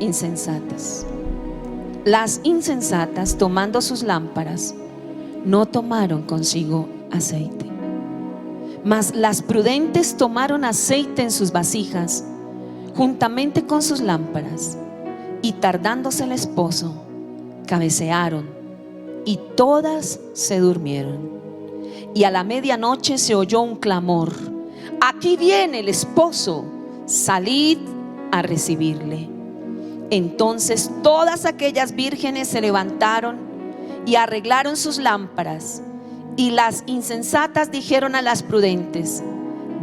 insensatas. Las insensatas, tomando sus lámparas, no tomaron consigo aceite, mas las prudentes tomaron aceite en sus vasijas juntamente con sus lámparas, y tardándose el esposo, cabecearon, y todas se durmieron. Y a la medianoche se oyó un clamor: aquí viene el esposo, salid a recibirle. Entonces todas aquellas vírgenes se levantaron y arreglaron sus lámparas. Y las insensatas dijeron a las prudentes: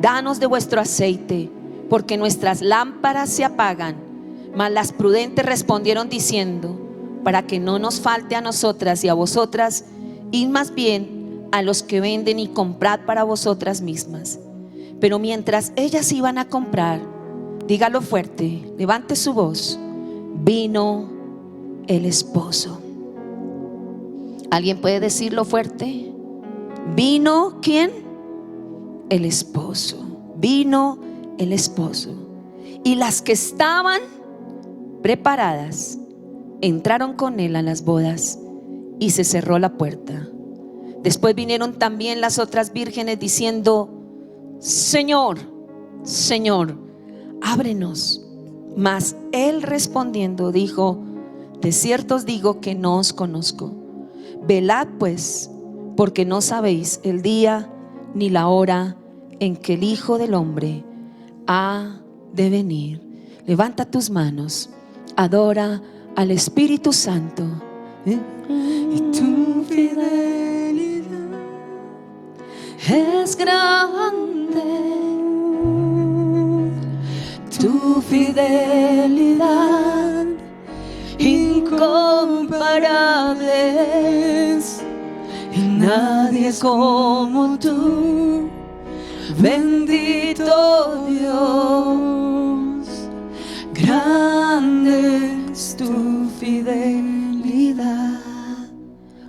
danos de vuestro aceite, porque nuestras lámparas se apagan. Mas las prudentes respondieron diciendo: para que no nos falte a nosotras y a vosotras, id más bien a los que venden y comprad para vosotras mismas. Pero mientras ellas iban a comprar, dígalo fuerte, levante su voz: vino el esposo. ¿Alguien puede decirlo fuerte? ¿Vino quién? El esposo. Vino el esposo. Y las que estaban preparadas entraron con él a las bodas, y se cerró la puerta. Después vinieron también las otras vírgenes diciendo: Señor, Señor, ábrenos. Mas él respondiendo dijo: de cierto os digo que no os conozco. Velad pues, porque no sabéis el día ni la hora en que el Hijo del Hombre ha de venir. Levanta tus manos, adora al Espíritu Santo. Y tu fidelidad es grande, tu fidelidad incomparable es, y nadie como tú, bendito Dios, grande es tu fidelidad.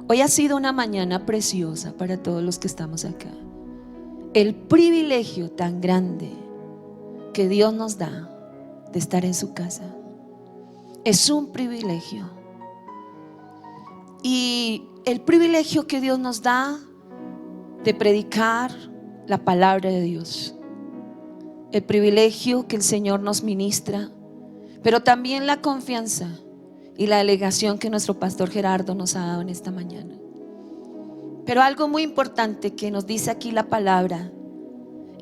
Hoy ha sido una mañana preciosa para todos los que estamos acá. El privilegio tan grande que Dios nos da de estar en su casa es un privilegio. Y el privilegio que Dios nos da de predicar la palabra de Dios, el privilegio que el Señor nos ministra, pero también la confianza y la delegación que nuestro pastor Gerardo nos ha dado en esta mañana. Pero algo muy importante que nos dice aquí la palabra: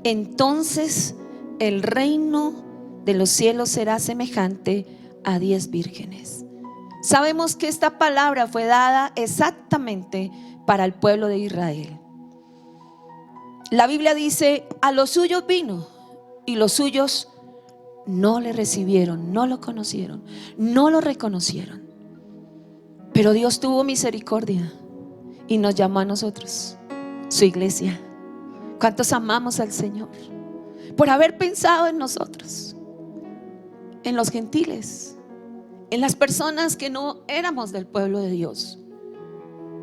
entonces el reino de los cielos será semejante a 10 vírgenes. Sabemos que esta palabra fue dada exactamente para el pueblo de Israel. La Biblia dice: a los suyos vino, y los suyos no le recibieron, no lo conocieron, no lo reconocieron. Pero Dios tuvo misericordia y nos llamó a nosotros, su iglesia. ¿Cuántos amamos al Señor por haber pensado en nosotros, en los gentiles, en las personas que no éramos del pueblo de Dios?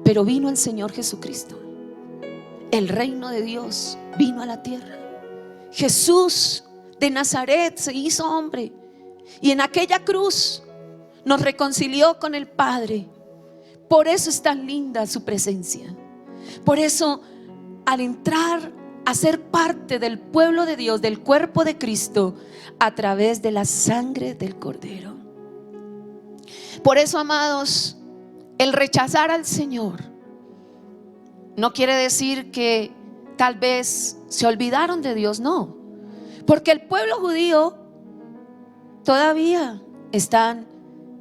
Pero vino el Señor Jesucristo, el reino de Dios vino a la tierra. Jesús de Nazaret se hizo hombre, y en aquella cruz nos reconcilió con el Padre. Por eso es tan linda su presencia. Por eso, al entrar a ser parte del pueblo de Dios, del cuerpo de Cristo, a través de la sangre del Cordero. Por eso, amados, el rechazar al Señor no quiere decir que tal vez se olvidaron de Dios, no. Porque el pueblo judío todavía están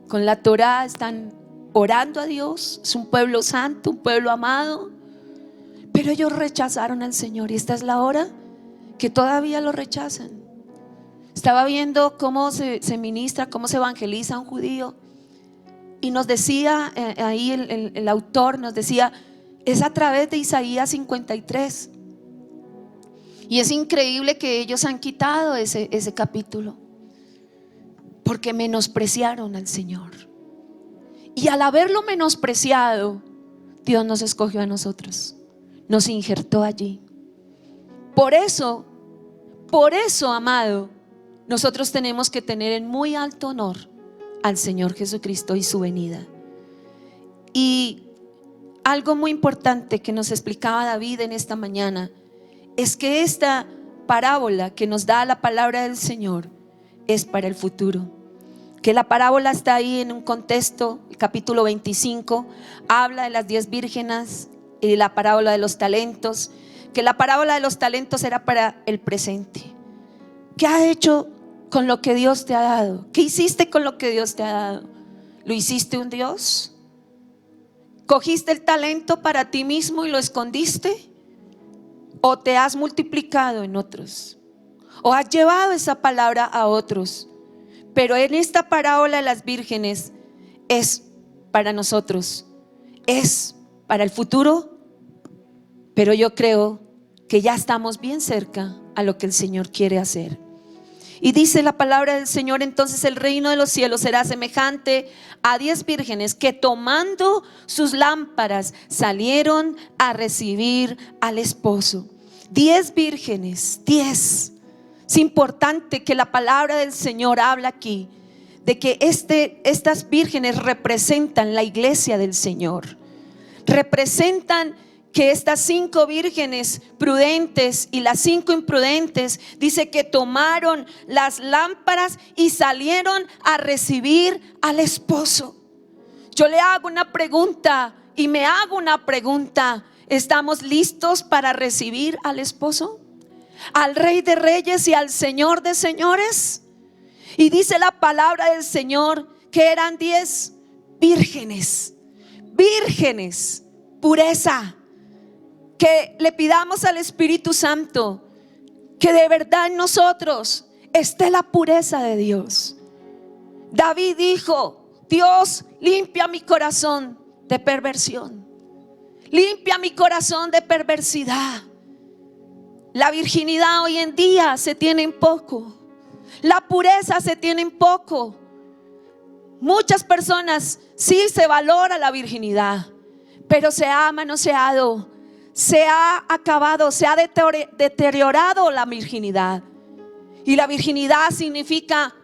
con la Torá, están orando a Dios. Es un pueblo santo, un pueblo amado. Pero ellos rechazaron al Señor, y esta es la hora que todavía lo rechazan. Estaba viendo cómo se ministra, cómo se evangeliza a un judío, y nos decía ahí el autor nos decía: es a través de Isaías 53. Y es increíble que ellos han quitado ese capítulo, porque menospreciaron al Señor. Y al haberlo menospreciado, Dios nos escogió a nosotros, nos injertó allí. Por eso, amado, nosotros tenemos que tener en muy alto honor al Señor Jesucristo y su venida. Y algo muy importante que nos explicaba David en esta mañana es que esta parábola que nos da la palabra del Señor es para el futuro. Que la parábola está ahí en un contexto, el capítulo 25 habla de las 10 vírgenes y la parábola de los talentos, que la parábola de los talentos era para el presente. ¿Qué has hecho con lo que Dios te ha dado? ¿Qué hiciste con lo que Dios te ha dado? ¿Lo hiciste un Dios? ¿Cogiste el talento para ti mismo y lo escondiste? ¿O te has multiplicado en otros? ¿O has llevado esa palabra a otros? Pero en esta parábola de las vírgenes es para nosotros, es para el futuro, pero yo creo que ya estamos bien cerca a lo que el Señor quiere hacer. Y dice la palabra del Señor: entonces el reino de los cielos será semejante a 10 vírgenes que tomando sus lámparas salieron a recibir al esposo. 10 vírgenes, 10. Es importante que la palabra del Señor habla aquí de que estas vírgenes representan la iglesia del Señor. Representan que estas 5 vírgenes prudentes y las 5 imprudentes, dice que tomaron las lámparas y salieron a recibir al esposo. Yo le hago una pregunta y me hago una pregunta: ¿estamos listos para recibir al esposo? Al Rey de Reyes y al Señor de Señores. Y dice la palabra del Señor que eran 10 vírgenes. Vírgenes, pureza. Que le pidamos al Espíritu Santo que de verdad en nosotros esté la pureza de Dios. David dijo: Dios, limpia mi corazón de perversión, limpia mi corazón de perversidad. La virginidad hoy en día se tiene en poco, la pureza se tiene en poco. Muchas personas sí se valora la virginidad, pero se ha manoseado, se ha acabado, se ha deteriorado la virginidad. Y la virginidad significa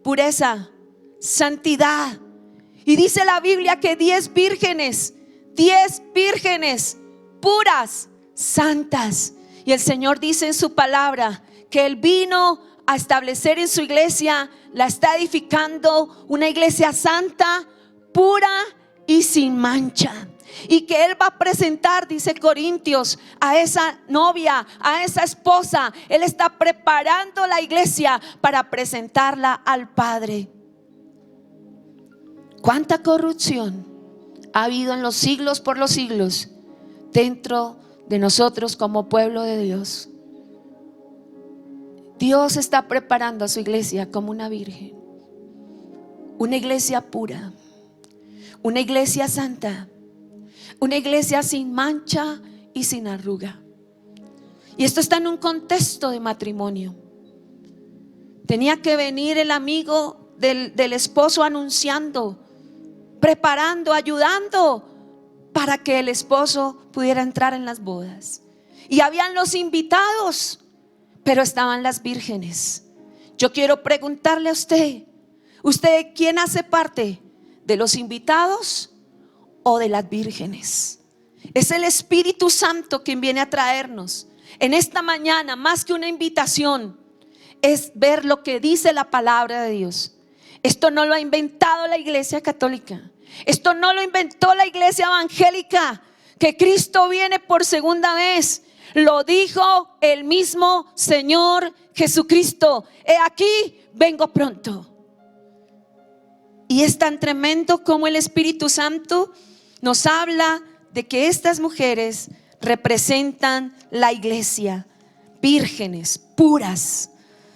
pureza, santidad. Y dice la Biblia que 10 vírgenes puras, santas. Y el Señor dice en su palabra que Él vino a establecer en su iglesia, la está edificando, una iglesia santa, pura y sin mancha. Y que Él va a presentar, dice Corintios, a esa novia, a esa esposa. Él está preparando la iglesia para presentarla al Padre. ¿Cuánta corrupción ha habido en los siglos por los siglos dentro de nosotros como pueblo de Dios? Dios está preparando a su iglesia como una virgen, una iglesia pura, una iglesia santa, una iglesia sin mancha y sin arruga. Y esto está en un contexto de matrimonio. Tenía que venir el amigo del esposo anunciando, preparando, ayudando para que el esposo pudiera entrar en las bodas. Y habían los invitados, pero estaban las vírgenes. Yo quiero preguntarle a usted ¿quién hace parte? ¿De los invitados o de las vírgenes? Es el Espíritu Santo quien viene a traernos en esta mañana, más que una invitación, es ver lo que dice la palabra de Dios. Esto no lo ha inventado la iglesia católica, esto no lo inventó la iglesia evangélica, que Cristo viene por segunda vez. Lo dijo el mismo Señor Jesucristo: he aquí, vengo pronto. Y es tan tremendo como el Espíritu Santo nos habla de que estas mujeres representan la iglesia, vírgenes, puras,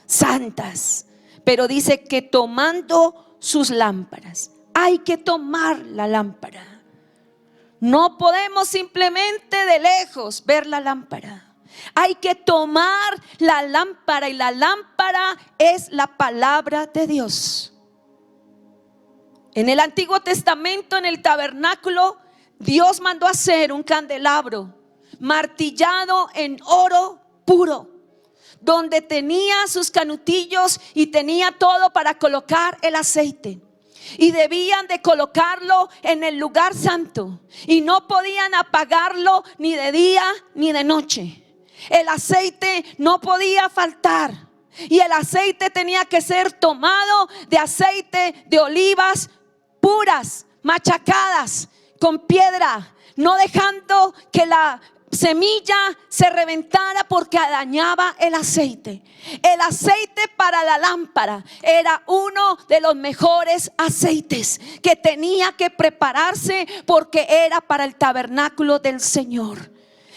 santas. Pero dice que tomando sus lámparas, hay que tomar la lámpara. No podemos simplemente de lejos ver la lámpara. Hay que tomar la lámpara, y la lámpara es la palabra de Dios. En el Antiguo Testamento, en el tabernáculo, Dios mandó hacer un candelabro martillado en oro puro, donde tenía sus canutillos y tenía todo para colocar el aceite. y debían de colocarlo en el lugar santo y no podían apagarlo ni de día ni de noche. El aceite no podía faltar y el aceite tenía que ser tomado de aceite de olivas puras, machacadas con piedra, no dejando que la semilla se reventara porque dañaba el aceite. El aceite para la lámpara era uno de los mejores aceites que tenía que prepararse porque era para el tabernáculo del Señor.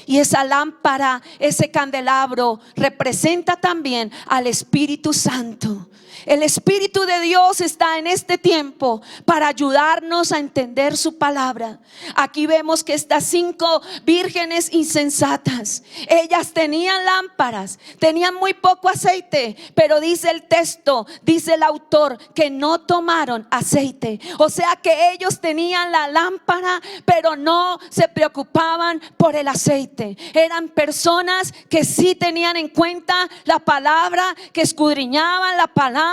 Y esa lámpara, ese candelabro representa también al Espíritu Santo. El Espíritu de Dios está en este tiempo para ayudarnos a entender su palabra. Aquí vemos que estas 5 vírgenes insensatas, ellas tenían lámparas, tenían muy poco aceite, pero dice el texto, dice el autor, que no tomaron aceite. O sea que ellos tenían la lámpara, pero no se preocupaban por el aceite. Eran personas que sí tenían en cuenta la palabra, que escudriñaban la palabra,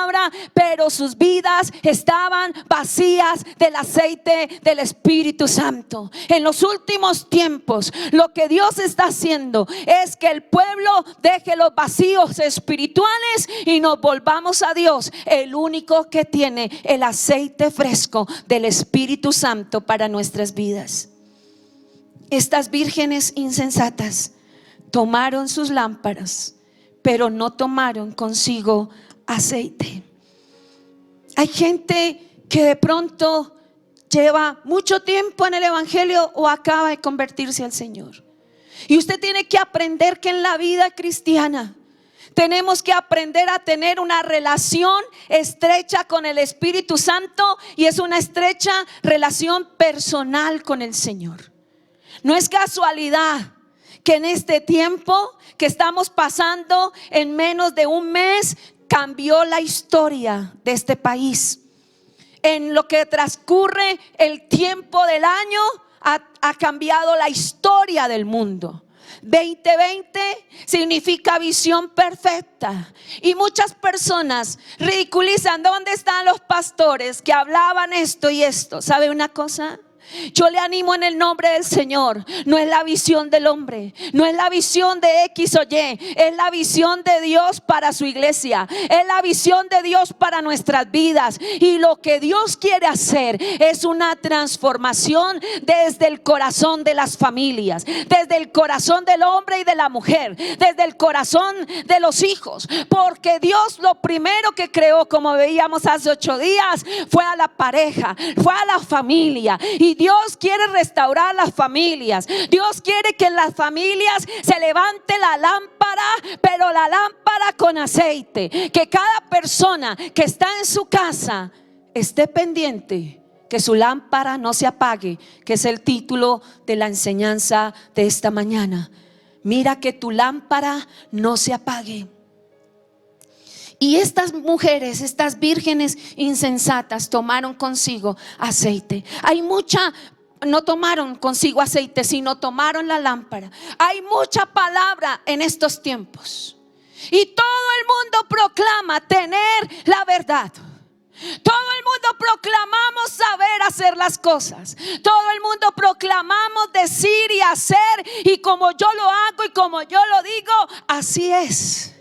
pero sus vidas estaban vacías del aceite del Espíritu Santo. En los últimos tiempos, lo que Dios está haciendo es que el pueblo deje los vacíos espirituales y nos volvamos a Dios, el único que tiene el aceite fresco del Espíritu Santo para nuestras vidas. Estas vírgenes insensatas tomaron sus lámparas, pero no tomaron consigo aceite. Hay gente que de pronto lleva mucho tiempo en el evangelio o acaba de convertirse al Señor. Y usted tiene que aprender que en la vida cristiana tenemos que aprender a tener una relación estrecha con el Espíritu Santo, y es una estrecha relación personal con el Señor. No es casualidad que en este tiempo que estamos pasando, en menos de un mes cambió la historia de este país. En lo que transcurre el tiempo del año ha cambiado la historia del mundo. 2020 significa visión perfecta, y muchas personas ridiculizan: ¿dónde están los pastores que hablaban esto y esto? ¿Sabe una cosa? Yo le animo en el nombre del Señor. No es la visión del hombre, no es la visión de X o Y, es la visión de Dios para su iglesia, es la visión de Dios para nuestras vidas. Y lo que Dios quiere hacer es una transformación desde el corazón de las familias, desde el corazón del hombre y de la mujer, desde el corazón de los hijos. Porque Dios lo primero que creó, como veíamos hace 8 días, fue a la pareja, fue a la familia. Y Dios quiere restaurar las familias. Dios quiere que en las familias se levante la lámpara, pero la lámpara con aceite. Que cada persona que está en su casa esté pendiente que su lámpara no se apague, que es el título de la enseñanza de esta mañana. Mira que tu lámpara no se apague. Y estas mujeres, estas vírgenes insensatas, tomaron consigo aceite. No tomaron consigo aceite, sino tomaron la lámpara. Hay mucha palabra en estos tiempos, y todo el mundo proclama tener la verdad. Todo el mundo proclamamos saber hacer las cosas. Todo el mundo proclamamos decir y hacer, y como yo lo hago y como yo lo digo, así es.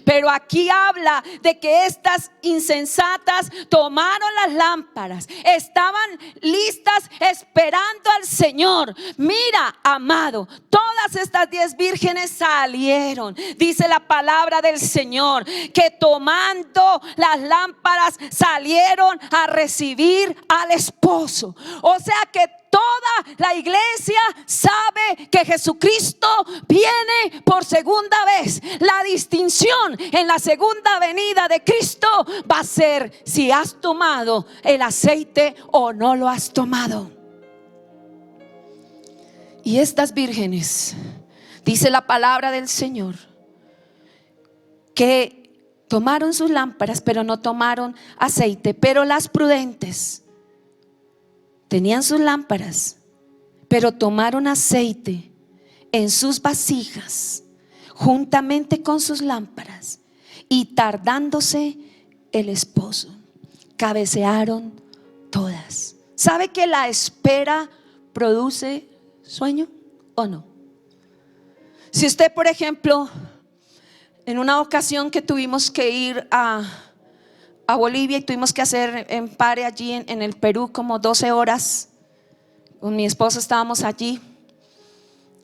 Pero aquí habla de que estas insensatas tomaron las lámparas, estaban listas esperando al Señor. Mira, amado, todas estas 10 vírgenes salieron. Dice la palabra del Señor que tomando las lámparas salieron a recibir al esposo. O sea que toda la iglesia sabe que Jesucristo viene por segunda vez. La distinción en la segunda venida de Cristo va a ser si has tomado el aceite o no lo has tomado. Y estas vírgenes, dice la palabra del Señor, que tomaron sus lámparas pero no tomaron aceite. Pero las prudentes tenían sus lámparas, pero tomaron aceite en sus vasijas juntamente con sus lámparas, y tardándose el esposo, cabecearon todas. ¿Sabe que la espera produce sueño o no? Si usted, por ejemplo, en una ocasión que tuvimos que ir a Bolivia y tuvimos que hacer empare allí en el Perú como 12 horas, con mi esposo estábamos allí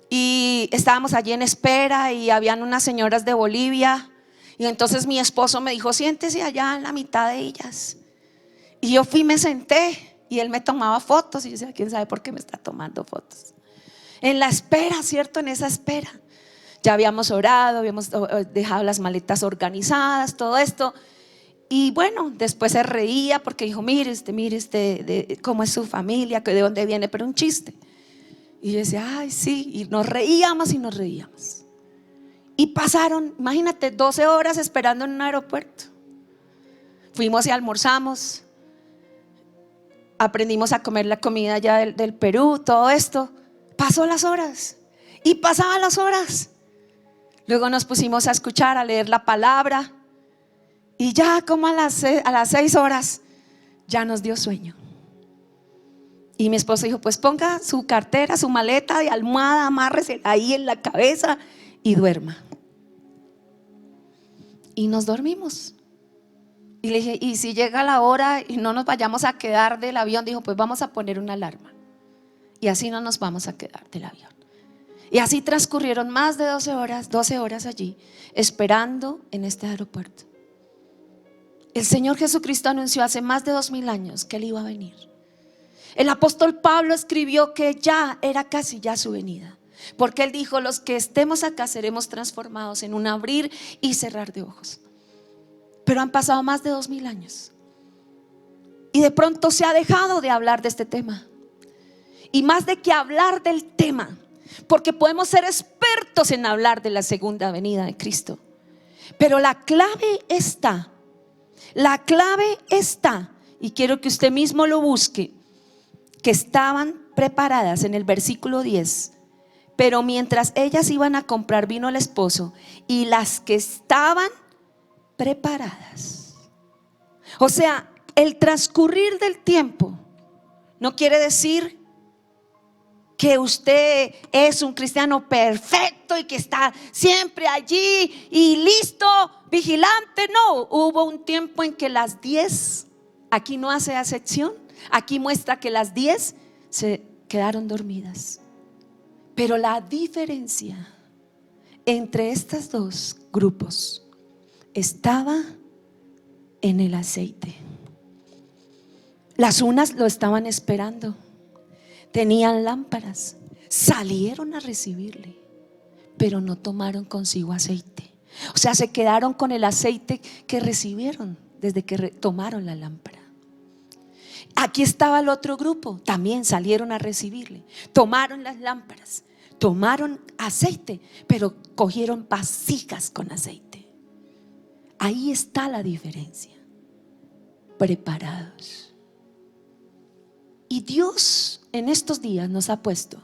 y estábamos allí en espera y habían unas señoras de Bolivia y entonces mi esposo me dijo: siéntese allá en la mitad de ellas. Y yo fui y me senté y él me tomaba fotos y yo decía: quién sabe por qué me está tomando fotos. En la espera, ¿cierto? En esa espera ya habíamos orado, habíamos dejado las maletas organizadas, todo esto. Y bueno, después se reía porque dijo: mire de cómo es su familia, de dónde viene, pero un chiste. Y yo decía: ay, sí. Y nos reíamos y nos reíamos. Y pasaron, imagínate, 12 horas esperando en un aeropuerto. Fuimos y almorzamos, aprendimos a comer la comida ya del Perú, todo esto. Pasó las horas y pasaban las horas. Luego nos pusimos a escuchar, a leer la palabra. Y ya como a las 6 horas ya nos dio sueño. Y mi esposo dijo: pues ponga su cartera, su maleta de almohada, amárrese ahí en la cabeza y duerma. Y nos dormimos. Y le dije: y si llega la hora y no nos vayamos a quedar del avión, dijo: pues vamos a poner una alarma. Y así no nos vamos a quedar del avión. Y así transcurrieron más de 12 horas allí, esperando en este aeropuerto. El Señor Jesucristo anunció hace más de 2000 años que Él iba a venir. El apóstol Pablo escribió que ya era casi ya su venida, porque él dijo: los que estemos acá seremos transformados en un abrir y cerrar de ojos. Pero han pasado más de 2000 años y de pronto se ha dejado de hablar de este tema. Y más de que hablar del tema, porque podemos ser expertos en hablar de la segunda venida de Cristo, pero la clave está, y quiero que usted mismo lo busque, que estaban preparadas en el versículo 10. Pero mientras ellas iban a comprar vino al esposo, y las que estaban preparadas. O sea, el transcurrir del tiempo no quiere decir que usted es un cristiano perfecto y que está siempre allí y listo, vigilante. No, hubo un tiempo en que las 10, aquí no hace acepción, aquí muestra que las 10 se quedaron dormidas. Pero la diferencia entre estos dos grupos estaba en el aceite. Las unas lo estaban esperando, tenían lámparas, salieron a recibirle, pero no tomaron consigo aceite. O sea, se quedaron con el aceite que recibieron desde que tomaron la lámpara. Aquí estaba el otro grupo, también salieron a recibirle, tomaron las lámparas, tomaron aceite, pero cogieron vasijas con aceite. Ahí está la diferencia. Preparados. Y Dios en estos días nos ha puesto: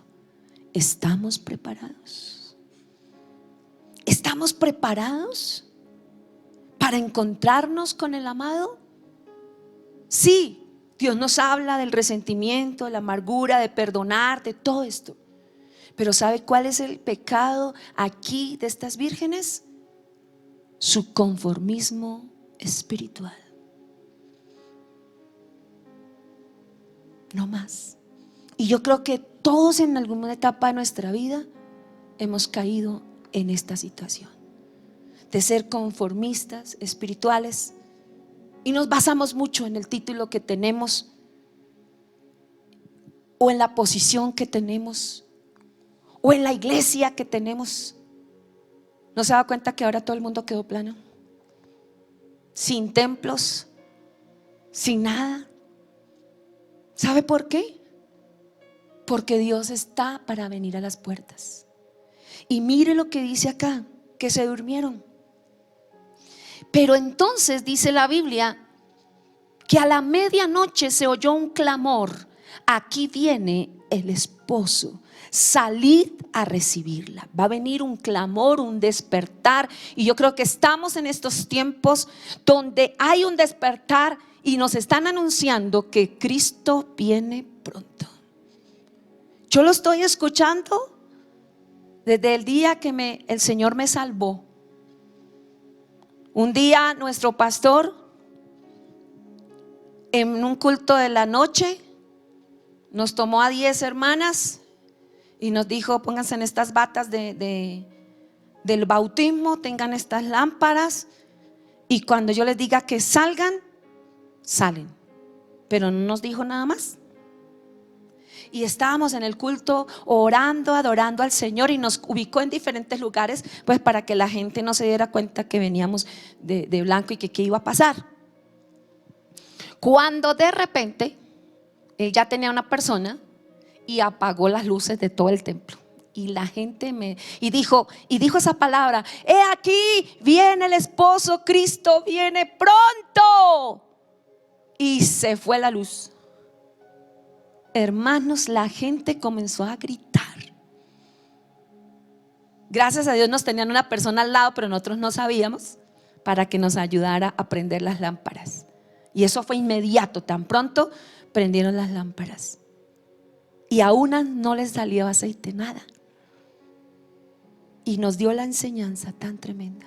¿estamos preparados? ¿Estamos preparados para encontrarnos con el amado? Sí, Dios nos habla del resentimiento, de la amargura, de perdonar, de todo esto. Pero ¿sabe cuál es el pecado aquí de estas vírgenes? Su conformismo espiritual. No más. Y yo creo que todos en alguna etapa de nuestra vida hemos caído en esta situación de ser conformistas espirituales, y nos basamos mucho en el título que tenemos o en la posición que tenemos o en la iglesia que tenemos. ¿No se da cuenta que ahora todo el mundo quedó plano? Sin templos, sin nada. ¿Sabe por qué? Porque Dios está para venir a las puertas. Y mire lo que dice acá, que se durmieron. Pero entonces dice la Biblia que a la medianoche se oyó un clamor: aquí viene el esposo, salid a recibirla. Va a venir un clamor, un despertar. Y yo creo que estamos en estos tiempos donde hay un despertar y nos están anunciando que Cristo viene pronto. Yo lo estoy escuchando desde el día que el Señor me salvó. Un día nuestro pastor, en un culto de la noche, nos tomó a 10 hermanas y nos dijo: pónganse en estas batas del bautismo, tengan estas lámparas, y cuando yo les diga que salgan, salen. Pero no nos dijo nada más. Y estábamos en el culto orando, adorando al Señor, y nos ubicó en diferentes lugares, pues para que la gente no se diera cuenta que veníamos de blanco y que qué iba a pasar. Cuando de repente él ya tenía una persona y apagó las luces de todo el templo, y la gente dijo esa palabra: he aquí, viene el esposo, Cristo viene pronto. Y se fue la luz. Hermanos, la gente comenzó a gritar. Gracias a Dios nos tenían una persona al lado, pero nosotros no sabíamos, para que nos ayudara a prender las lámparas. Y eso fue inmediato, tan pronto prendieron las lámparas. Y a unas no les salió aceite, nada. Y nos dio la enseñanza tan tremenda.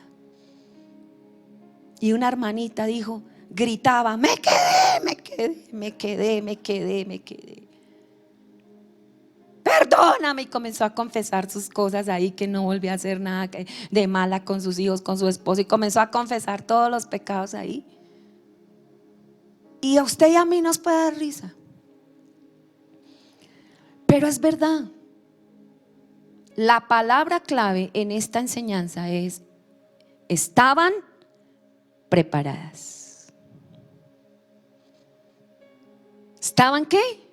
Y una hermanita dijo, gritaba: me quedé. Perdóname, y comenzó a confesar sus cosas ahí, que no volvió a hacer nada de mala con sus hijos, con su esposo, y comenzó a confesar todos los pecados ahí. Y a usted y a mí nos puede dar risa, pero es verdad. La palabra clave en esta enseñanza es: estaban preparadas. ¿Estaban qué?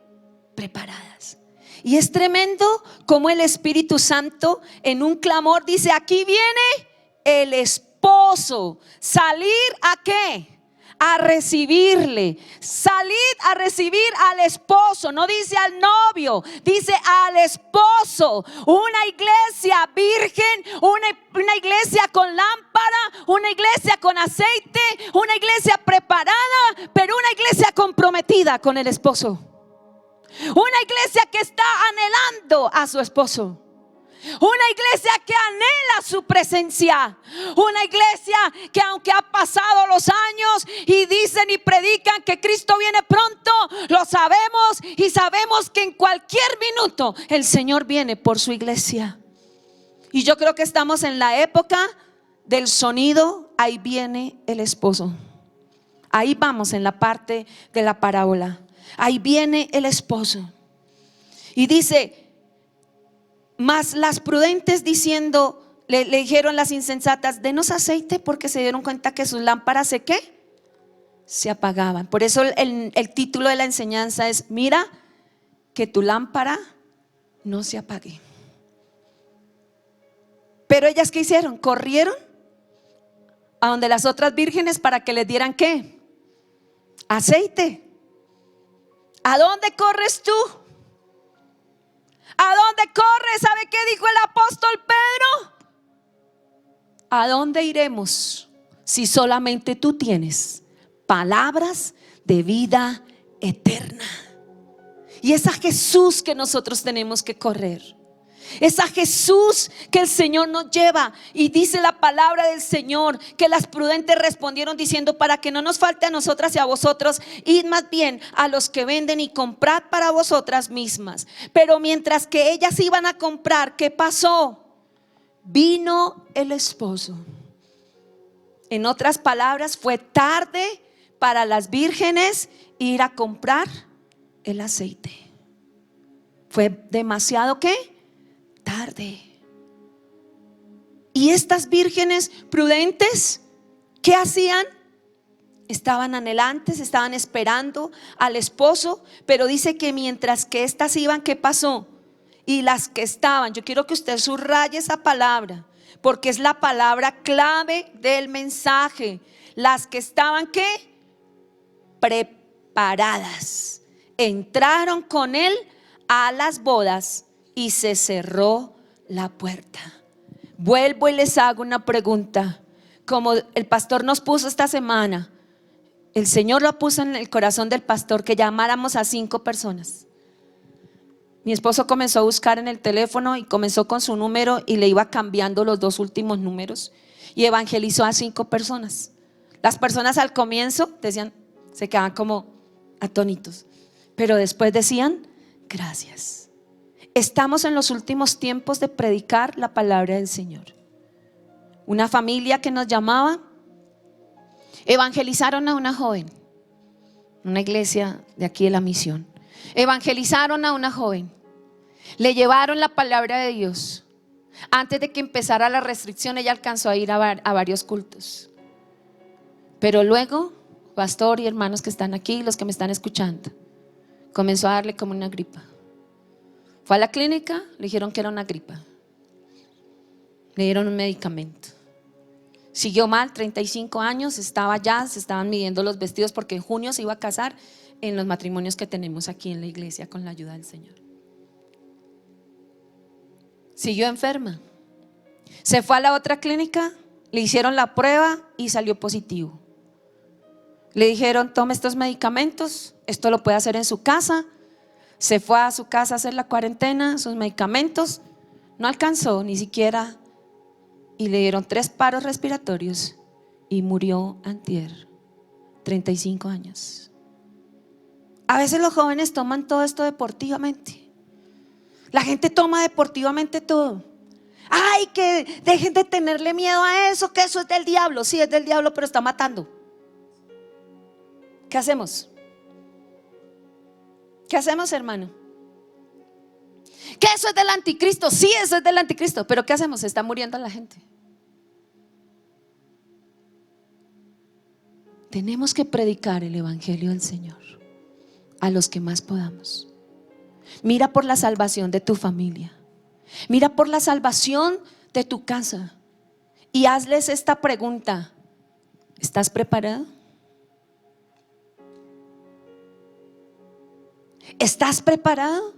Preparadas. Y es tremendo como el Espíritu Santo en un clamor dice: aquí viene el esposo. ¿Salir a qué? A recibirle. Salid a recibir al esposo. No dice al novio, dice al esposo. Una iglesia virgen, una iglesia con lámpara, una iglesia con aceite, una iglesia preparada, pero una iglesia comprometida con el esposo. Una iglesia que está anhelando a su esposo. Una iglesia que anhela su presencia. Una iglesia que, aunque ha pasado los años y dicen y predican que Cristo viene pronto, lo sabemos, y sabemos que en cualquier minuto el Señor viene por su iglesia. Y yo creo que estamos en la época del sonido. Ahí viene el esposo. Ahí vamos en la parte de la parábola. Ahí viene el esposo. Y dice: mas las prudentes diciendo, le dijeron las insensatas: denos aceite, porque se dieron cuenta que sus lámparas se apagaban. Por eso el título de la enseñanza es: mira que tu lámpara no se apague. Pero ellas, ¿qué hicieron? Corrieron a donde las otras vírgenes para que les dieran ¿qué? Aceite. ¿A dónde corres tú? ¿A dónde corres? ¿Sabe qué dijo el apóstol Pedro? ¿A dónde iremos si solamente tú tienes palabras de vida eterna? Y es a Jesús que nosotros tenemos que correr. Es a Jesús que el Señor nos lleva. Y dice la palabra del Señor que las prudentes respondieron diciendo: para que no nos falte a nosotras y a vosotros, id más bien a los que venden y comprad para vosotras mismas. Pero mientras que ellas iban a comprar, ¿qué pasó? Vino el esposo. En otras palabras, fue tarde para las vírgenes ir a comprar el aceite. Fue demasiado ¿qué? Tarde. Y estas vírgenes prudentes, ¿qué hacían? Estaban anhelantes, estaban esperando al esposo. Pero dice que mientras que estas iban, ¿qué pasó? Y las que estaban, yo quiero que usted subraye esa palabra, porque es la palabra clave del mensaje. Las que estaban ¿qué? Preparadas. Entraron con él a las bodas y se cerró la puerta. Vuelvo y les hago una pregunta. Como el pastor nos puso esta semana, el Señor lo puso en el corazón del pastor que llamáramos a 5 personas. Mi esposo comenzó a buscar en el teléfono y comenzó con su número y le iba cambiando los 2 últimos números y evangelizó a 5 personas. Las personas al comienzo decían, se quedaban como atónitos, pero después decían, gracias. Estamos en los últimos tiempos de predicar la palabra del Señor. Una familia que nos llamaba, evangelizaron a una joven, una iglesia de aquí de la misión. Evangelizaron a una joven, le llevaron la palabra de Dios. Antes de que empezara la restricción, ella alcanzó a ir a varios cultos. Pero luego, pastor y hermanos que están aquí, los que me están escuchando, comenzó a darle como una gripa. Fue a la clínica, le dijeron que era una gripa. Le dieron un medicamento. Siguió mal, 35 años, estaba ya, se estaban midiendo los vestidos porque en junio se iba a casar en los matrimonios que tenemos aquí en la iglesia con la ayuda del Señor. Siguió enferma. Se fue a la otra clínica, le hicieron la prueba y salió positivo. Le dijeron, tome estos medicamentos, esto lo puede hacer en su casa. Se fue a su casa a hacer la cuarentena, sus medicamentos, no alcanzó ni siquiera y le dieron 3 paros respiratorios y murió antier, 35 años. A veces los jóvenes toman todo esto deportivamente. La gente toma deportivamente todo. Ay, que dejen de tenerle miedo a eso, que eso es del diablo. Sí, es del diablo, pero está matando. ¿Qué hacemos? ¿Qué hacemos, hermano? Que eso es del anticristo. Sí, eso es del anticristo, pero ¿qué hacemos? Se está muriendo la gente. Tenemos que predicar el evangelio del Señor a los que más podamos. Mira por la salvación de tu familia. Mira por la salvación de tu casa y hazles esta pregunta: ¿estás preparado? ¿Estás preparado?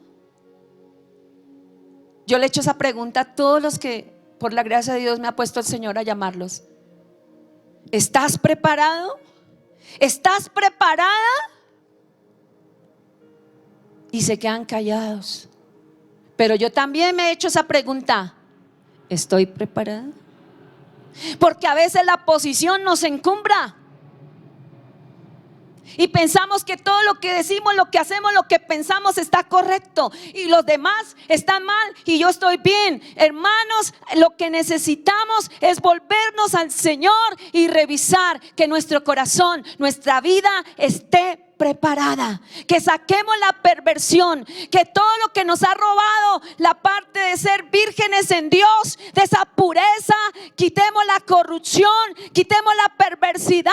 Yo le he hecho esa pregunta a todos los que por la gracia de Dios me ha puesto el Señor a llamarlos. ¿Estás preparado? ¿Estás preparada? Y se quedan callados. Pero yo también me he hecho esa pregunta: ¿estoy preparada? Porque a veces la posición nos encumbra y pensamos que todo lo que decimos, lo que hacemos, lo que pensamos está correcto y los demás están mal y yo estoy bien. Hermanos, lo que necesitamos es volvernos al Señor y revisar que nuestro corazón, nuestra vida esté preparada, que saquemos la perversión, que todo lo que nos ha robado la parte de ser vírgenes en Dios, de esa pureza, quitemos la corrupción, quitemos la perversidad,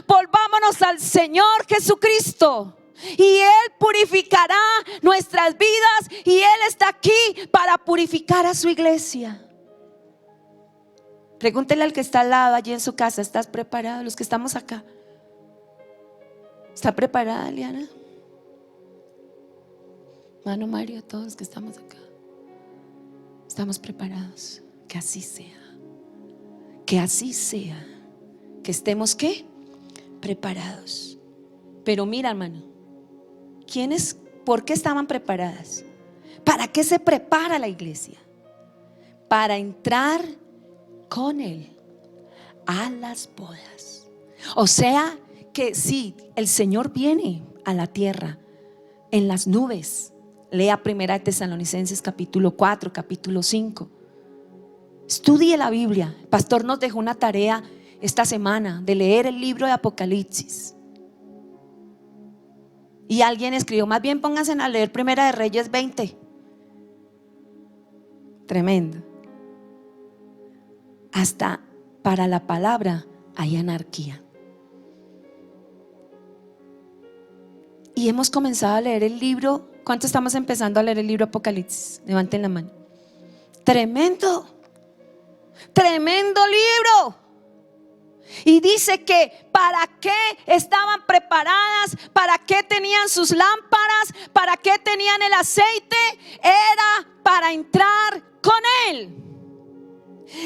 volvámonos al Señor Jesucristo y Él purificará nuestras vidas y Él está aquí para purificar a su iglesia. Pregúntele al que está al lado allí en su casa: ¿estás preparado? Los que estamos acá, ¿está preparada, Liana? Mano Mario, todos los que estamos acá, ¿estamos preparados? Que así sea. Que así sea. Que estemos, ¿qué? Preparados. Pero mira, hermano, ¿quiénes? ¿Por qué estaban preparadas? ¿Para qué se prepara la iglesia? Para entrar con Él a las bodas. O sea, que si el Señor viene a la tierra en las nubes, lea 1 Tesalonicenses capítulo 4, capítulo 5, estudie la Biblia. El pastor nos dejó una tarea esta semana de leer el libro de Apocalipsis y alguien escribió: más bien pónganse a leer 1 de Reyes 20. Tremendo. Hasta para la palabra hay anarquía. Y hemos comenzado a leer el libro. ¿Cuánto estamos empezando a leer el libro Apocalipsis? Levanten la mano. Tremendo, tremendo libro. Y dice que para qué estaban preparadas, para qué tenían sus lámparas, para qué tenían el aceite. Era para entrar con Él.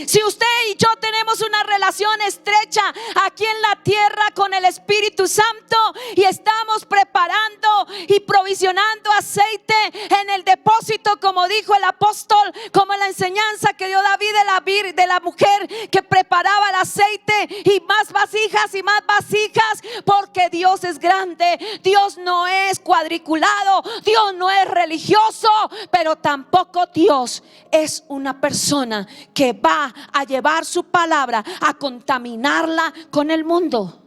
Si usted y yo tenemos una relación estrecha aquí en la tierra con el Espíritu Santo y estamos preparando y provisionando aceite en el depósito, como dijo el apóstol, como en la enseñanza que dio David de la mujer que preparaba el aceite, y más vasijas y más vasijas, porque Dios es grande. Dios no es cuadriculado, Dios no es religioso, pero tampoco Dios es una persona que va a llevar su palabra a contaminarla con el mundo.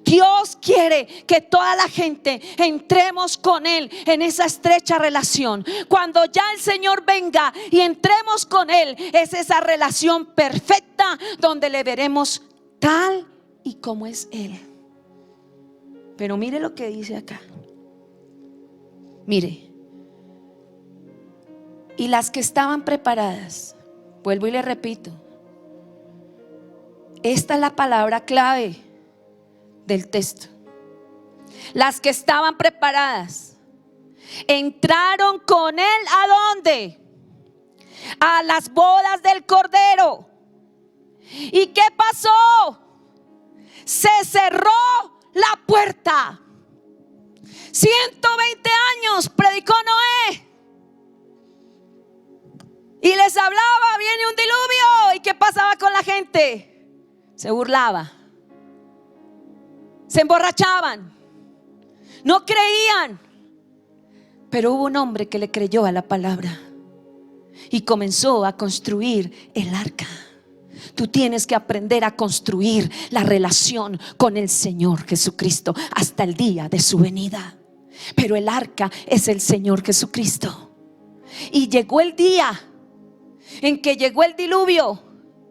Dios quiere que toda la gente entremos con Él en esa estrecha relación. Cuando ya el Señor venga y entremos con Él, es esa relación perfecta donde le veremos tal y como es Él. Pero mire lo que dice acá. Mire. Y las que estaban preparadas, vuelvo y le repito, esta es la palabra clave del texto. Las que estaban preparadas entraron con Él ¿a dónde? A las bodas del Cordero. ¿Y qué pasó? Se cerró la puerta. 120 años predicó Noé y les hablaba, viene un diluvio. ¿Y qué pasaba con la gente? Se burlaba, se emborrachaban, no creían. Pero hubo un hombre que le creyó a la palabra y comenzó a construir el arca. Tú tienes que aprender a construir la relación con el Señor Jesucristo hasta el día de su venida. Pero el arca es el Señor Jesucristo. Y llegó el día en que llegó el diluvio,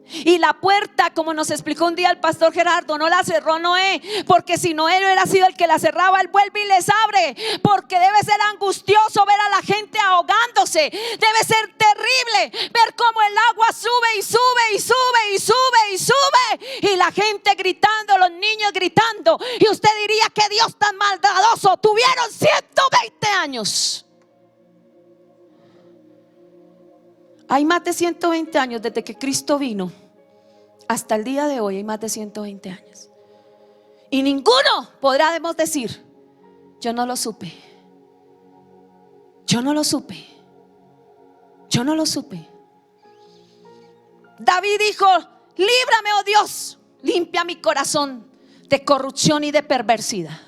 y la puerta, como nos explicó un día el pastor Gerardo, no la cerró Noé, porque si Noé no hubiera sido el que la cerraba, él vuelve y les abre, porque debe ser angustioso ver a la gente ahogándose. Debe ser terrible ver cómo el agua sube y sube y sube y sube y sube, y la gente gritando, los niños gritando, y usted diría: que Dios tan maldadoso. Tuvieron 120 años. Hay más de 120 años desde que Cristo vino hasta el día de hoy. Hay más de 120 años. Y ninguno podremos decir: yo no lo supe, yo no lo supe, yo no lo supe. David dijo: líbrame, oh Dios, limpia mi corazón de corrupción y de perversidad.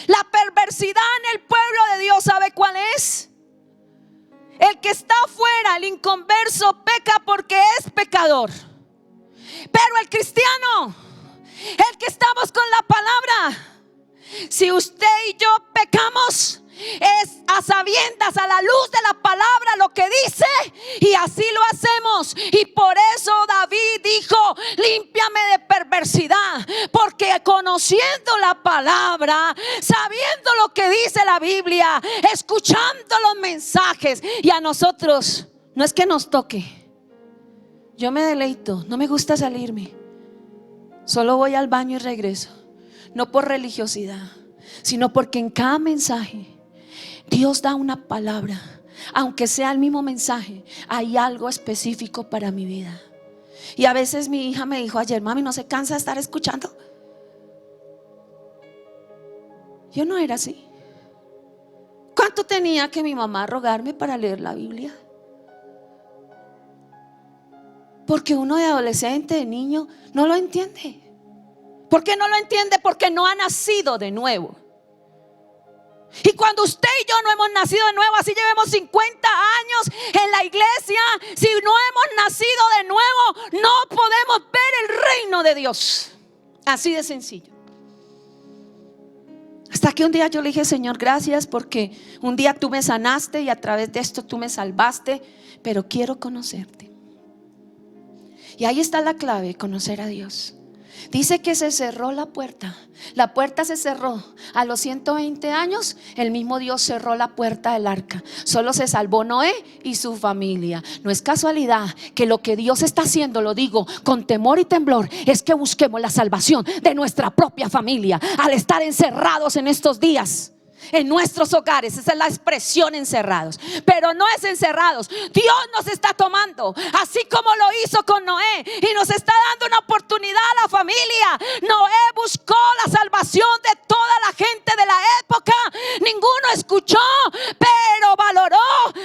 La perversidad en el pueblo de Dios, ¿sabe cuál es? El que está afuera, el inconverso, peca porque es pecador. Pero el cristiano, el que estamos con la palabra, si usted y yo pecamos, es a sabiendas, a la luz de la palabra lo que dice, y así lo hacemos. Y por eso David dijo: límpiame de perversidad, porque conociendo la palabra, sabiendo lo que dice la Biblia, escuchando los mensajes, y a nosotros no es que nos toque. Yo me deleito, no me gusta salirme, solo voy al baño y regreso, no por religiosidad, sino porque en cada mensaje Dios da una palabra. Aunque sea el mismo mensaje, hay algo específico para mi vida. Y a veces mi hija me dijo ayer: mami, ¿no se cansa de estar escuchando? Yo no era así. ¿Cuánto tenía que mi mamá rogarme para leer la Biblia? Porque uno de adolescente, de niño, no lo entiende. ¿Por qué no lo entiende? Porque no ha nacido de nuevo. Y cuando usted y yo no hemos nacido de nuevo, así llevemos 50 años en la iglesia, si no hemos nacido de nuevo, no podemos ver el reino de Dios. Así de sencillo. Hasta que un día yo le dije: Señor, gracias, porque un día tú me sanaste y a través de esto tú me salvaste, pero quiero conocerte. Y ahí está la clave: conocer a Dios. Dice que se cerró la puerta. La puerta se cerró. A los 120 años el mismo Dios cerró la puerta del arca. Solo se salvó Noé y su familia. No es casualidad que lo que Dios está haciendo, lo digo con temor y temblor, es que busquemos la salvación de nuestra propia familia. Al estar encerrados en estos días, en nuestros hogares. Esa es la expresión encerrados, pero no es encerrados. Dios nos está tomando, así como lo hizo con Noé, y nos está dando una oportunidad a la familia. Noé buscó la salvación de toda la gente de la época. Ninguno escuchó, pero valoró,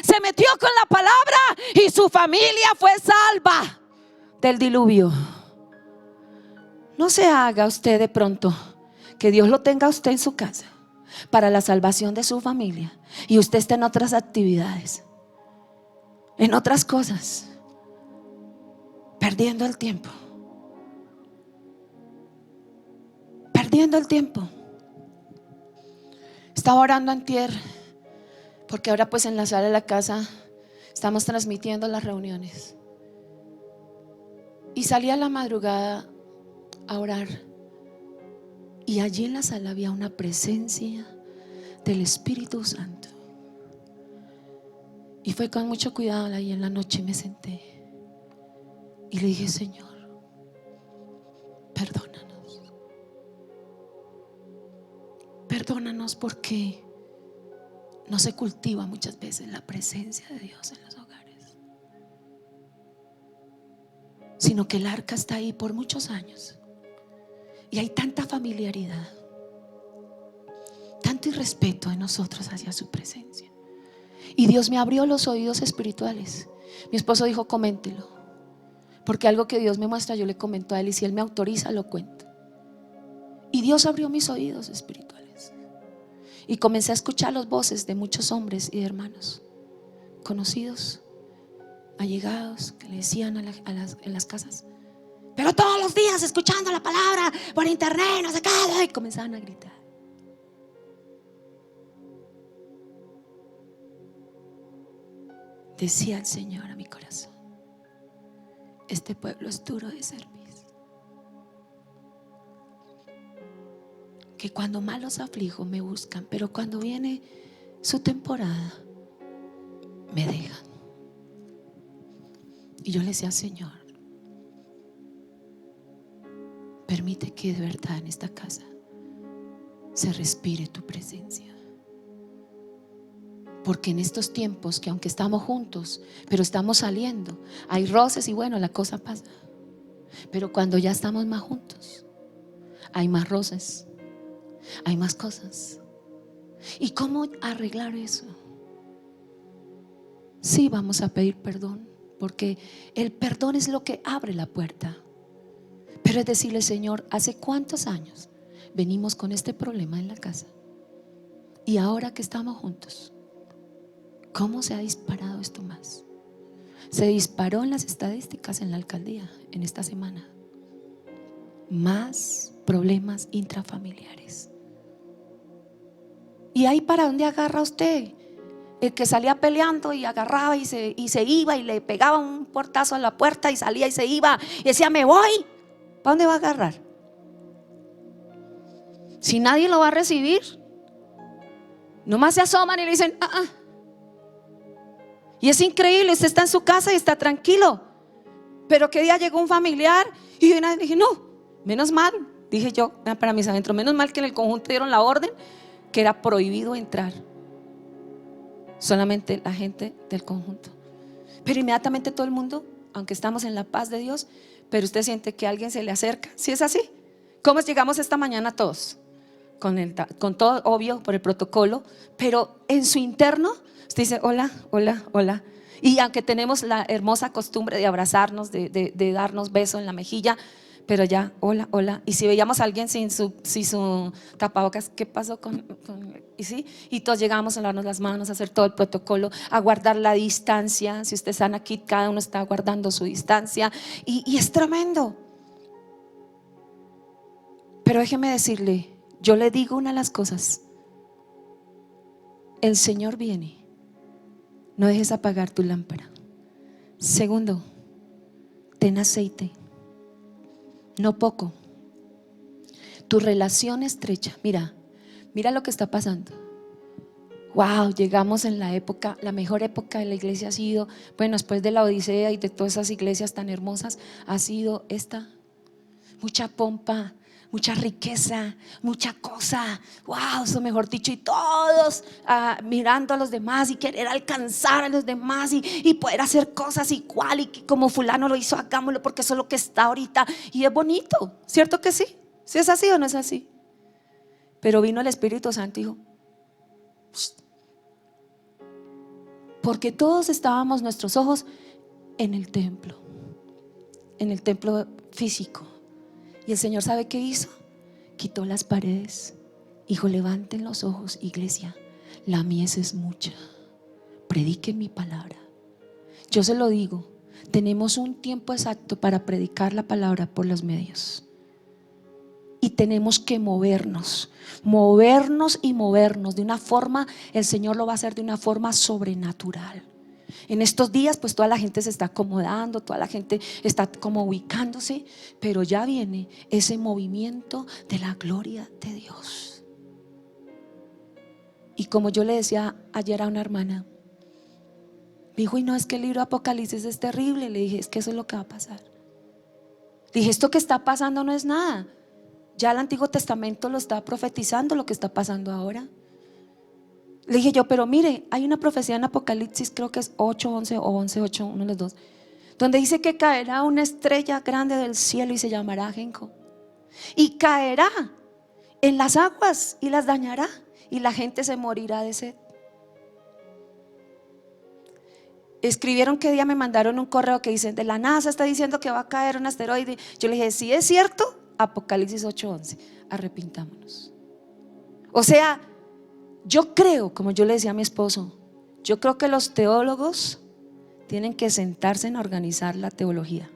se metió con la palabra y su familia fue salva del diluvio. No se haga usted de pronto que Dios lo tenga a usted en su casa para la salvación de su familia y usted está en otras actividades, en otras cosas, perdiendo el tiempo. Perdiendo el tiempo. Estaba orando antier, porque ahora pues en la sala de la casa estamos transmitiendo las reuniones, y salí a la madrugada a orar, y allí en la sala había una presencia del Espíritu Santo, y fue con mucho cuidado. Ahí en la noche me senté y le dije: Señor, perdónanos, perdónanos, porque no se cultiva muchas veces la presencia de Dios en los hogares, sino que el arca está ahí por muchos años y hay tanta familiaridad, tanto irrespeto de nosotros hacia su presencia. Y Dios me abrió los oídos espirituales. Mi esposo dijo: coméntelo, porque algo que Dios me muestra yo le comento a él, y si él me autoriza lo cuento. Y Dios abrió mis oídos espirituales y comencé a escuchar las voces de muchos hombres y de hermanos conocidos, allegados, que le decían en las casas: pero todos los días escuchando la palabra por internet, no sé qué, y comenzaban a gritar. Decía el Señor a mi corazón: este pueblo es duro de servir, que cuando más los aflijo me buscan, pero cuando viene su temporada me dejan. Y yo le decía: Señor, permite que de verdad en esta casa se respire tu presencia, porque en estos tiempos que aunque estamos juntos, pero estamos saliendo, hay roces y bueno, la cosa pasa, pero cuando ya estamos más juntos hay más roces, hay más cosas. ¿Y cómo arreglar eso? Sí, vamos a pedir perdón, porque el perdón es lo que abre la puerta. Pero es decirle: Señor, ¿hace cuántos años venimos con este problema en la casa? Y ahora que estamos juntos, ¿cómo se ha disparado esto más? Se disparó en las estadísticas en la alcaldía en esta semana. Más problemas intrafamiliares. ¿Y ahí para dónde agarra usted? El que salía peleando y agarraba y se iba y le pegaba un portazo a la puerta y salía y se iba y decía: me voy. ¿Para dónde va a agarrar? Si nadie lo va a recibir, nomás se asoman y le dicen: Y es increíble, usted está en su casa y está tranquilo, pero que día llegó un familiar y yo dije: no, menos mal, dije yo para mis adentros, menos mal que en el conjunto dieron la orden que era prohibido entrar, solamente la gente del conjunto. Pero inmediatamente todo el mundo, aunque estamos en la paz de Dios, pero usted siente que alguien se le acerca. ¿Sí es así? ¿Cómo llegamos esta mañana todos? Con todo, obvio, por el protocolo, pero en su interno usted dice: hola, hola, hola. Y aunque tenemos la hermosa costumbre de abrazarnos, de darnos besos en la mejilla, pero ya, hola, hola. Y si veíamos a alguien sin su tapabocas, ¿qué pasó y sí? Y todos llegamos a lavarnos las manos, a hacer todo el protocolo, a guardar la distancia. Si ustedes están aquí, cada uno está guardando su distancia, y es tremendo. Pero déjeme decirle, yo le digo una de las cosas: el Señor viene, no dejes apagar tu lámpara. Segundo, ten aceite, no poco. Tu relación estrecha. Mira lo que está pasando. Wow, llegamos en la época, la mejor época de la iglesia ha sido, bueno, después de la Odisea y de todas esas iglesias tan hermosas, ha sido esta. Mucha pompa, mucha riqueza, mucha cosa. Wow, eso mejor dicho, y todos mirando a los demás y querer alcanzar a los demás y poder hacer cosas igual y que como fulano lo hizo, hagámoslo porque eso es lo que está ahorita. Y es bonito, ¿cierto que sí? ¿Sí es así o no es así? Pero vino el Espíritu Santo y dijo, "Psst". Porque todos estábamos nuestros ojos en el templo físico. Y el Señor, ¿sabe qué hizo? Quitó las paredes. Dijo, levanten los ojos, iglesia, la mies es mucha, prediquen mi palabra. Yo se lo digo, tenemos un tiempo exacto para predicar la palabra por los medios. Y tenemos que movernos de una forma. El Señor lo va a hacer de una forma sobrenatural. En estos días pues toda la gente se está acomodando, toda la gente está como ubicándose, pero ya viene ese movimiento de la gloria de Dios. Y como yo le decía ayer a una hermana, me dijo, y no, es que el libro de Apocalipsis es terrible. Le dije, es que eso es lo que va a pasar. Dije, esto que está pasando no es nada. Ya el Antiguo Testamento lo está profetizando lo que está pasando ahora. Le dije yo, pero mire, hay una profecía en Apocalipsis, creo que es 8:11 o 11:8, uno de los dos, donde dice que caerá una estrella grande del cielo y se llamará Ajenjo. Y caerá en las aguas y las dañará y la gente se morirá de sed. Escribieron que día me mandaron un correo que dicen, de la NASA está diciendo que va a caer un asteroide. Yo le dije, si es cierto, Apocalipsis 8:11, arrepintámonos. O sea, yo creo, como yo le decía a mi esposo, yo creo que los teólogos tienen que sentarse en organizar la teología,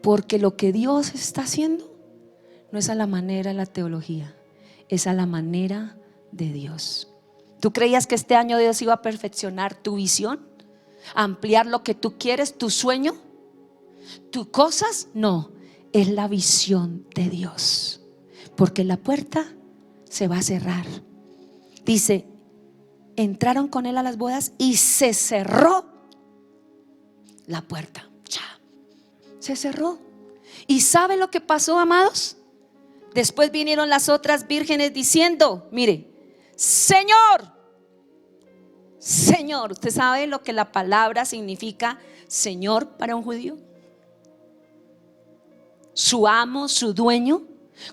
porque lo que Dios está haciendo no es a la manera de la teología, es a la manera de Dios. ¿Tú creías que este año Dios iba a perfeccionar tu visión? ¿Ampliar lo que tú quieres, tu sueño, tus cosas? No, es la visión de Dios, porque la puerta se va a cerrar. Dice, entraron con él a las bodas y se cerró la puerta. Ya, se cerró. ¿Y sabe lo que pasó, amados? Después vinieron las otras vírgenes diciendo, mire, Señor, Señor. ¿Usted sabe lo que la palabra significa Señor para un judío? Su amo, su dueño.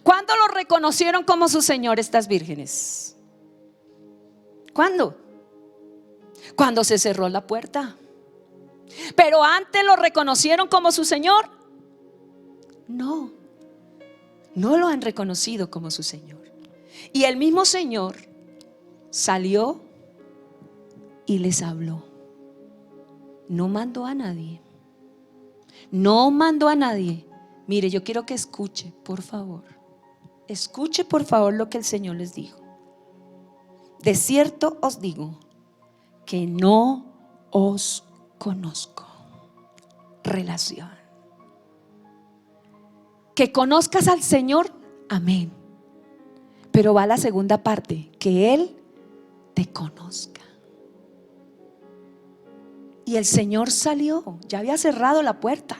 ¿Cuándo lo reconocieron como su Señor estas vírgenes? ¿Cuándo? Cuando se cerró la puerta. Pero antes lo reconocieron como su Señor. No, no lo han reconocido como su Señor. Y el mismo Señor salió y les habló. No mandó a nadie. No mandó a nadie. Mire, yo quiero que escuche, por favor. Escuche por favor lo que el Señor les dijo. De cierto os digo que no os conozco. Relación. Que conozcas al Señor, amén. Pero va la segunda parte, que Él te conozca. Y el Señor salió, ya había cerrado la puerta.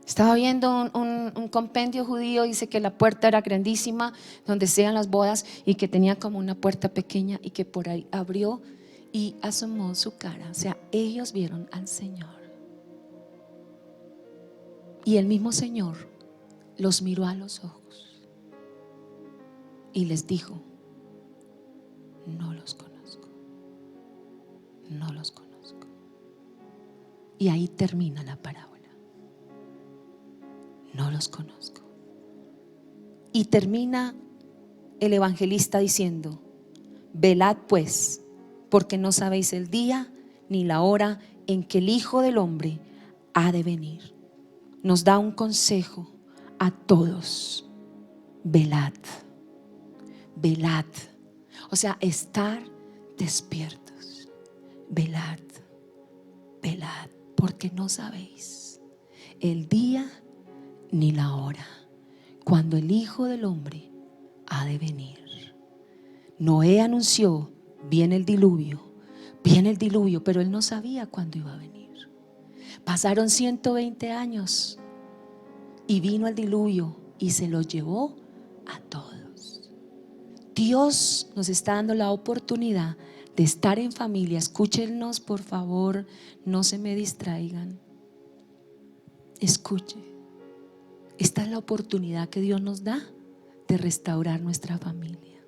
Estaba viendo un compendio judío, dice que la puerta era grandísima, donde sean las bodas, y que tenía como una puerta pequeña y que por ahí abrió y asomó su cara. O sea, ellos vieron al Señor. Y el mismo Señor los miró a los ojos y les dijo, no los conozco, no los conozco. Y ahí termina la parábola. No los conozco. Y termina el evangelista diciendo, velad pues, porque no sabéis el día ni la hora en que el Hijo del Hombre ha de venir. Nos da un consejo a todos: velad, velad. O sea, estar despiertos. Velad, velad, porque no sabéis el día ni la hora cuando el Hijo del Hombre ha de venir. Noé anunció, viene el diluvio, pero él no sabía cuándo iba a venir. Pasaron 120 años y vino el diluvio y se los llevó a todos. Dios nos está dando la oportunidad de estar en familia. Escúchenos, por favor, no se me distraigan. Escuche. Esta es la oportunidad que Dios nos da de restaurar nuestra familia.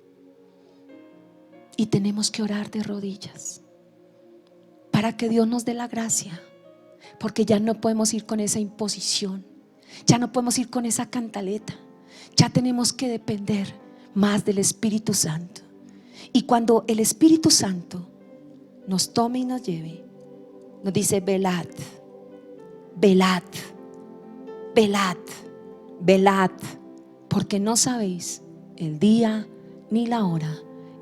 Y tenemos que orar de rodillas para que Dios nos dé la gracia, porque ya no podemos ir con esa imposición, ya no podemos ir con esa cantaleta, ya tenemos que depender más del Espíritu Santo. Y cuando el Espíritu Santo nos tome y nos lleve, nos dice: velad, velad, velad, velad, porque no sabéis el día ni la hora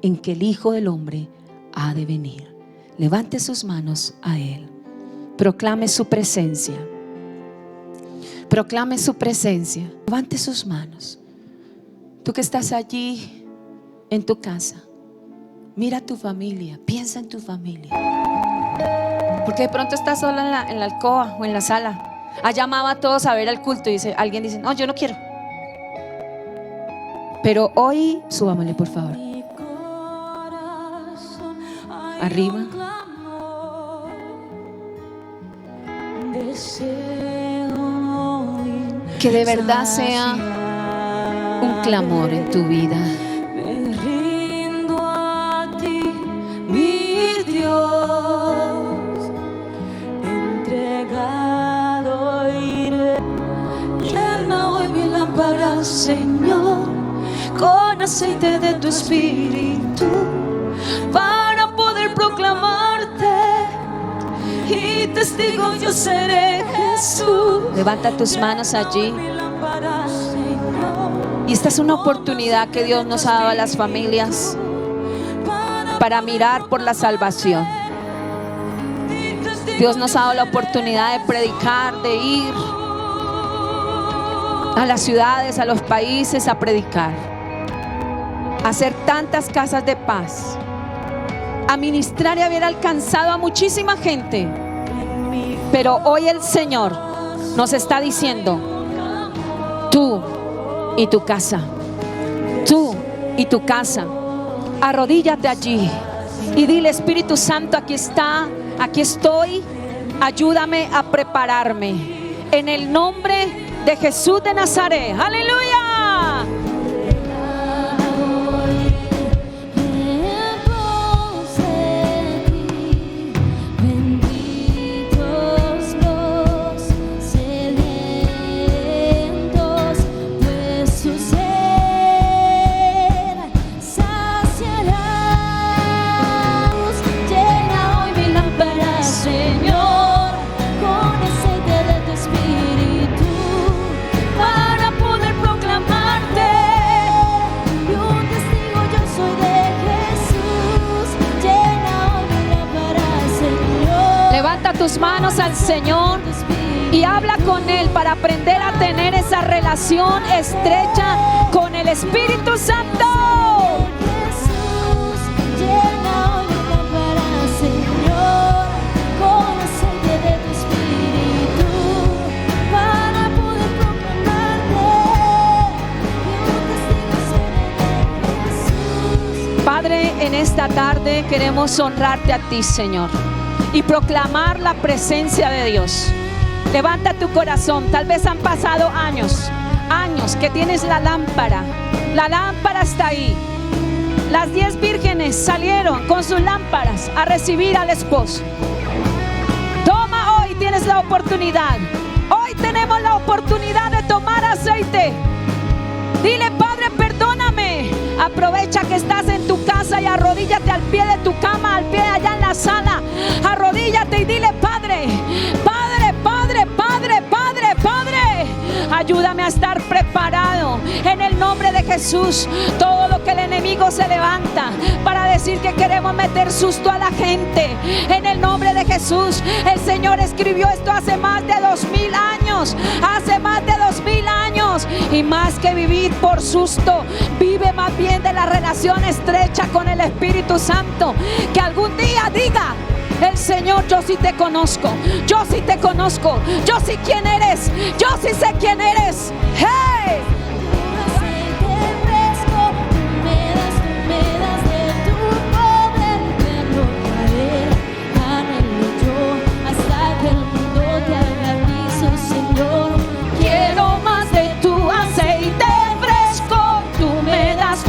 en que el Hijo del Hombre ha de venir. Levante sus manos a Él, proclame su presencia, proclame su presencia. Levante sus manos. Tú que estás allí en tu casa, mira a tu familia, piensa en tu familia, porque de pronto estás sola en la alcoba o en la sala. Ha llamado a todos a ver el culto y alguien dice: no, yo no quiero. Pero hoy, súbamele por favor. Arriba. Que de verdad sea un clamor en tu vida. Me rindo a ti, mi Dios, entregado iré. Llena hoy mi lámpara, Señor, con aceite de tu Espíritu, para poder proclamarte, y testigo yo seré, Jesús. Levanta tus manos allí. Y esta es una oportunidad que Dios nos ha dado a las familias para mirar por la salvación. Dios nos ha dado la oportunidad de predicar, de ir a las ciudades, a los países a predicar, a hacer tantas casas de paz, a ministrar y haber alcanzado a muchísima gente. Pero hoy el Señor nos está diciendo: tú y tu casa, tú y tu casa, arrodíllate allí y dile: Espíritu Santo, aquí está, aquí estoy, ayúdame a prepararme en el nombre de Jesús de Nazaret. ¡Aleluya! Tus manos al Señor y habla con Él para aprender a tener esa relación estrecha con el Espíritu Santo. Jesús, llena hoy mi lámpara, Señor, con aceite de tu Espíritu, para poder proclamarte, y un testigo seré de Jesús. Padre, en esta tarde queremos honrarte a ti, Señor, y proclamar la presencia de Dios. Levanta tu corazón. Tal vez han pasado años que tienes la lámpara está ahí. Las 10 vírgenes salieron con sus lámparas a recibir al esposo. Toma, hoy tienes la oportunidad. Hoy tenemos la oportunidad de tomar aceite. Dile: Padre, perdóname. Aprovecha que estás en tu casa y arrodíllate al pie de tu cama, al pie de allá en la sala. Arrodíllate y dile: Padre, Padre, Padre, Padre, Padre, Padre, ayúdame a estar preparado en el nombre de Jesús. Todo lo que el enemigo se levanta para decir que queremos meter susto a la gente, en el nombre de Jesús. El Señor escribió esto hace más de 2000 años, hace más de 2000 años, y más que vivir por susto, vive más bien de la relación estrecha con el Espíritu Santo. Que algún día diga: el Señor, yo sí te conozco, yo sí te conozco, yo sí quién eres, yo sí sé quién eres. ¡Hey! Aceite fresco, tú me das de tu poder, verlo caer, anhelo yo, hasta que el mundo te haga piso, Señor. Quiero más de tu aceite fresco, tú me das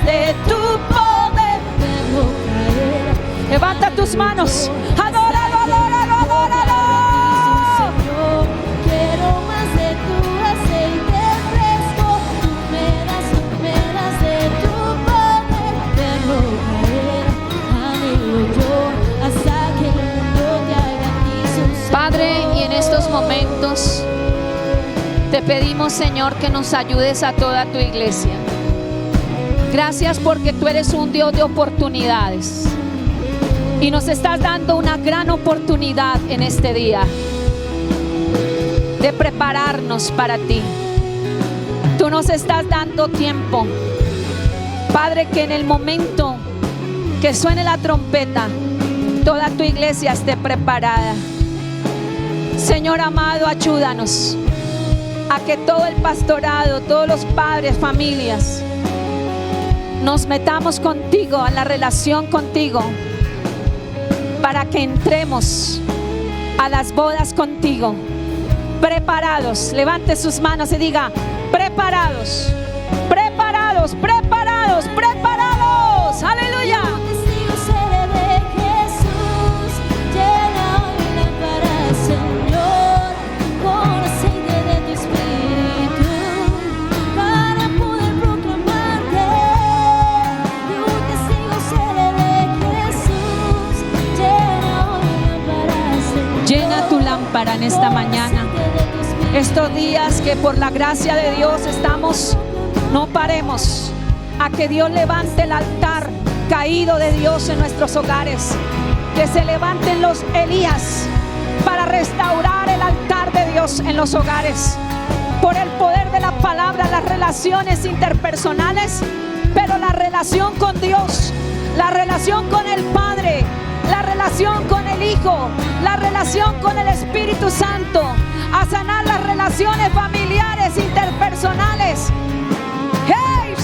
de tu poder. Verlo caer, Levanta tus manos, adóralo, adóralo, adóralo. Señor. Quiero más de tu aceite fresco, tú me das de tu poder, verlo caer, anhelo yo, hasta que el mundo te haga piso, Señor. Padre, y en estos momentos te pedimos, Señor, que nos ayudes a toda tu iglesia. Gracias porque tú eres un Dios de oportunidades y nos estás dando una gran oportunidad en este día de prepararnos para ti. Tú nos estás dando tiempo, Padre, que en el momento que suene la trompeta, toda tu iglesia esté preparada. Señor amado, ayúdanos a que todo el pastorado, todos los padres, familias, nos metamos contigo, a la relación contigo, para que entremos a las bodas contigo, preparados. Levante sus manos y diga: preparados, preparados, preparados, preparados. Aleluya. Testigo seré de Jesús, llena hoy la lámpara, Señor, con aceite de tu espíritu, para poder proclamarte. Yo un testigo seré de Jesús, llena hoy la lámpara, Señor. Llena tu lámpara en esta mañana. Estos días que por la gracia de Dios estamos, no paremos a que Dios levante el altar caído de Dios en nuestros hogares. Que se levanten los Elías para restaurar el altar de Dios en los hogares. Por el poder de la palabra, las relaciones interpersonales, pero la relación con Dios, la relación con el Padre, la relación con el Hijo, la relación con el Espíritu Santo, a sanar las relaciones familiares, interpersonales. ¡Hey!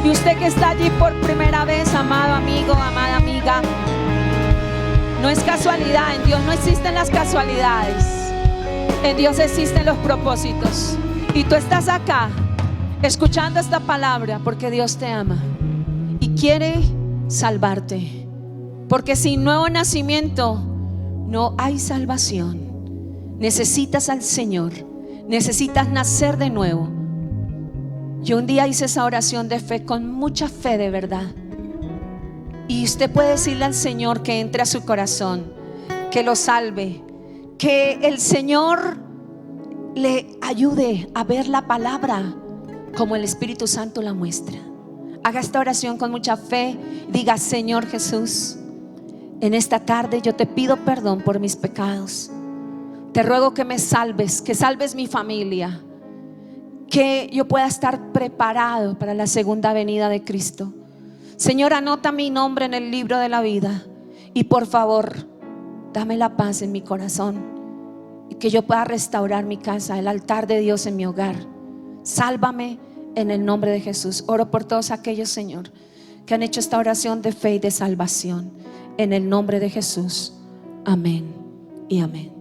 Y usted que está allí por primera vez, amado amigo, amada amiga, no es casualidad. En Dios no existen las casualidades, en Dios existen los propósitos. Y tú estás acá escuchando esta palabra porque Dios te ama y quiere salvarte, porque sin nuevo nacimiento no hay salvación. Necesitas al Señor, necesitas nacer de nuevo. Yo un día hice esa oración de fe, con mucha fe de verdad, y usted puede decirle al Señor que entre a su corazón, que lo salve, que el Señor le ayude a ver la palabra como el Espíritu Santo la muestra. Haga esta oración con mucha fe. Diga: Señor Jesús, en esta tarde yo te pido perdón por mis pecados. Te ruego que me salves, que salves mi familia, que yo pueda estar preparado para la segunda venida de Cristo. Señor, anota mi nombre en el libro de la vida y por favor, dame la paz en mi corazón y que yo pueda restaurar mi casa, el altar de Dios en mi hogar. Sálvame en el nombre de Jesús. Oro por todos aquellos, Señor, que han hecho esta oración de fe y de salvación. En el nombre de Jesús. Amén y amén.